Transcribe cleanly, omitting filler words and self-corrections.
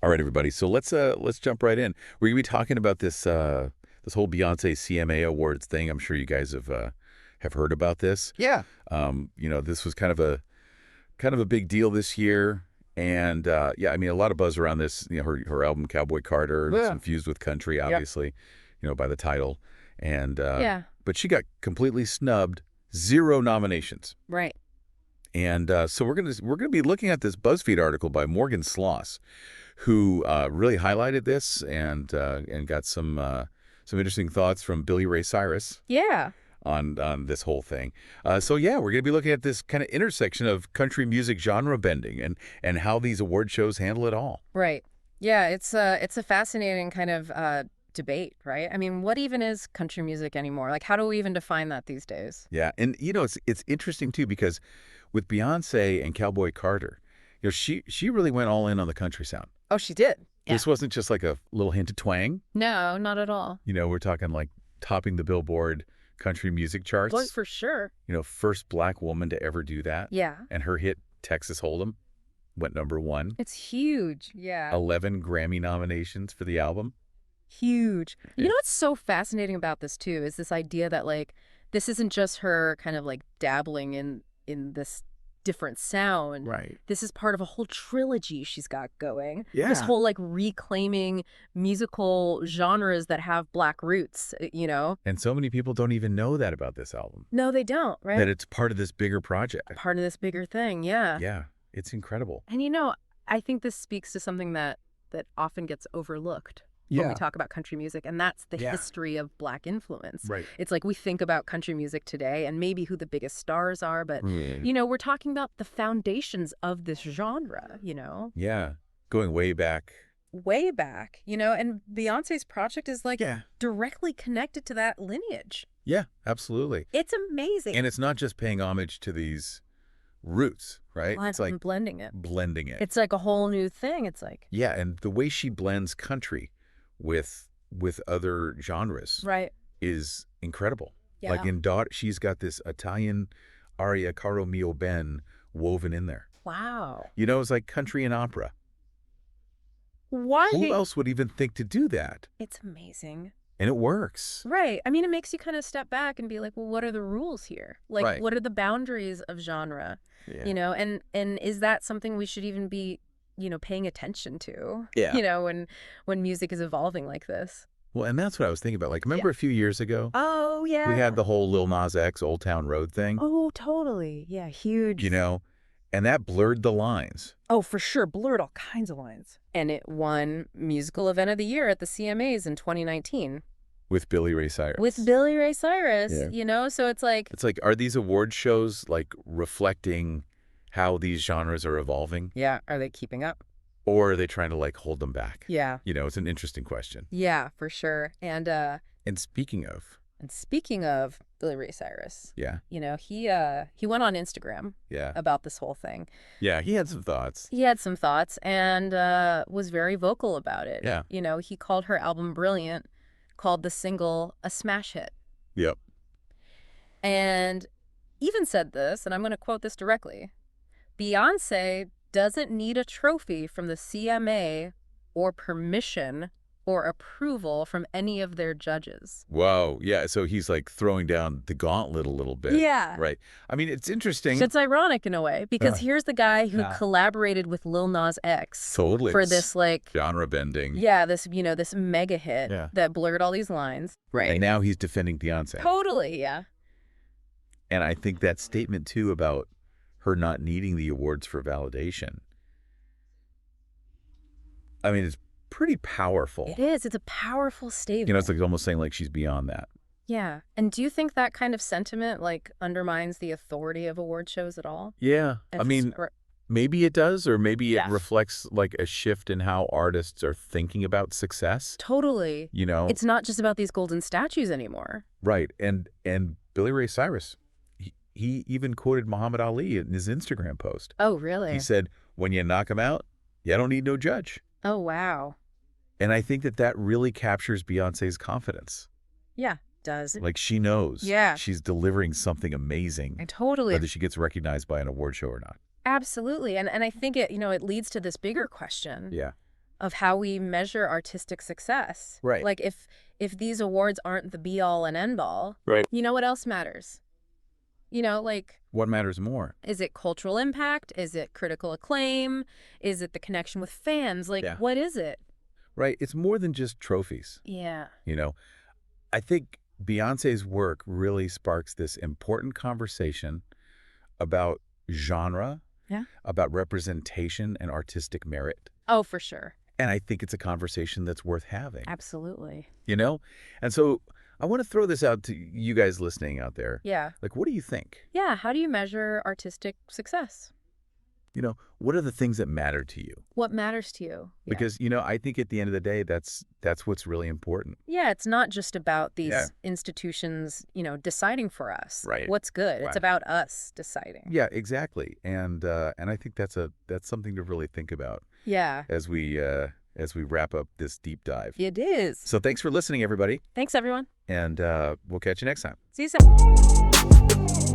All right, everybody. So let's jump right in. We're gonna be talking about this whole Beyoncé CMA Awards thing. I'm sure you guys have heard about this. Yeah. This was kind of a big deal this year, and yeah, I mean, a lot of buzz around this. Her album Cowboy Carter, it's Yeah. infused with country, Yep. obviously, by the title, and Yeah, but she got completely snubbed, 0 nominations. right. And so we're gonna be looking at this BuzzFeed article by Morgan Sloss, who really highlighted this and got some interesting thoughts from Billy Ray Cyrus Yeah. on this whole thing. So yeah, we're gonna be looking at this kind of intersection of country music genre bending and how these award shows handle it all. Right. Yeah, it's a fascinating kind of debate, right? I mean, what even is country music anymore? Like, how do we even define that these days? Yeah, and it's interesting too because with Beyonce and Cowboy Carter, she really went all in on the country sound. Oh, she did. Yeah. This wasn't just like a little hint of twang. No, not at all. We're talking like topping the Billboard country music charts. Well, for sure. First black woman to ever do that. Yeah. And her hit Texas Hold'em went #1. It's huge. Yeah. 11 Grammy nominations for the album. Huge. Yeah. You know what's so fascinating about this too is this idea that like this isn't just her kind of like dabbling in this different sound. Right. This is part of a whole trilogy she's got going. Yeah. This whole like reclaiming musical genres that have black roots, And so many people don't even know that about this album, No, they don't, right? that it's part of this bigger project. Part of this bigger thing, yeah. Yeah, it's incredible. And I think this speaks to something that often gets overlooked when we talk about country music, and that's the Yeah. history of black influence. Right. It's like we think about country music today and maybe who the biggest stars are, but we're talking about the foundations of this genre, Yeah, going way back. way back, and Beyonce's project is like Yeah. directly connected to that lineage. Yeah, absolutely. It's amazing. And it's not just paying homage to these roots, right? Well, It's like I'm blending it. blending it. It's like a whole new thing. It's like, Yeah, and the way she blends country with other genres right. is incredible. Yeah. Like in Daughter, she's got this Italian aria Caro Mio Ben woven in there. Wow. It's like country and opera. Why? Who else would even think to do that? It's amazing. And it works. Right. I mean, it makes you kind of step back and be like, well, what are the rules here? Like, Right. what are the boundaries of genre? Yeah. And is that something we should even be, paying attention to? Yeah. When music is evolving like this. Well, and that's what I was thinking about. Like, remember a few years ago, Oh, yeah. we had the whole Lil Nas X Old Town Road thing, Oh, totally. Yeah, huge. and that blurred the lines. Oh, for sure. Blurred all kinds of lines. And it won Musical Event of the Year at the CMAs in 2019 With Billy Ray Cyrus. with Billy Ray Cyrus, Yeah. So it's like, It's like, are these award shows like reflecting how these genres are evolving? yeah, are they keeping up? Or are they trying to like hold them back? Yeah. It's an interesting question. Yeah, for sure. And speaking of, speaking of Billy Ray Cyrus, yeah, he went on Instagram yeah, about this whole thing. yeah, he had some thoughts. He had some thoughts and was very vocal about it. Yeah. He called her album brilliant, called the single a smash hit, Yep. and even said this, and I'm going to quote this directly: Beyonce doesn't need a trophy from the CMA or permission or approval from any of their judges. Whoa. Yeah. So he's like throwing down the gauntlet a little bit. Yeah. Right. I mean, it's interesting. It's ironic in a way because here's the guy who Yeah. collaborated with Lil Nas X Totally. for this like genre bending. this mega hit Yeah. that blurred all these lines. Right. And now he's defending Beyonce. Totally, yeah. And I think that statement too about her not needing the awards for validation, I mean, it's pretty powerful. It is. It's a powerful statement. It's like almost saying like she's beyond that. Yeah. And do you think that kind of sentiment like undermines the authority of award shows at all? Yeah. If I mean, it's- or- maybe it does, or maybe it Yes. reflects like a shift in how artists are thinking about success. totally. It's It's not just about these golden statues anymore. right. And Billy Ray Cyrus, he even quoted Muhammad Ali in his Instagram post. Oh, really? He said, when you knock him out, you don't need no judge. Oh, wow. And I think that really captures Beyonce's confidence. Yeah, does. Like she knows Yeah. she's delivering something amazing, I totally. whether she gets recognized by an award show or not. Absolutely. And I think it, it leads to this bigger question Yeah. of how we measure artistic success. Right. Like if these awards aren't the be all and end all, Right. you know what else matters? You know, like, What matters more? is it cultural impact? Is it critical acclaim? Is it the connection with fans? Like, Yeah. what is it? Right. It's more than just trophies. Yeah. You know, I think Beyoncé's work really sparks this important conversation about genre, Yeah. about representation and artistic merit. Oh, for sure. And I think it's a conversation that's worth having, Absolutely. you know? And so I want to throw this out to you guys listening out there. Yeah. Like, what do you think? Yeah. How do you measure artistic success? You know, what are the things that matter to you? What matters to you? Yeah. Because, you know, I think at the end of the day, that's what's really important. Yeah, it's not just about these Yeah. institutions, you know, deciding for us. Right. What's good. It's Right. about us deciding. Yeah, exactly. And I think that's something to really think about Yeah. as we wrap up this deep dive. It is. So thanks for listening, everybody, Thanks, everyone. and we'll catch you next time. See you soon.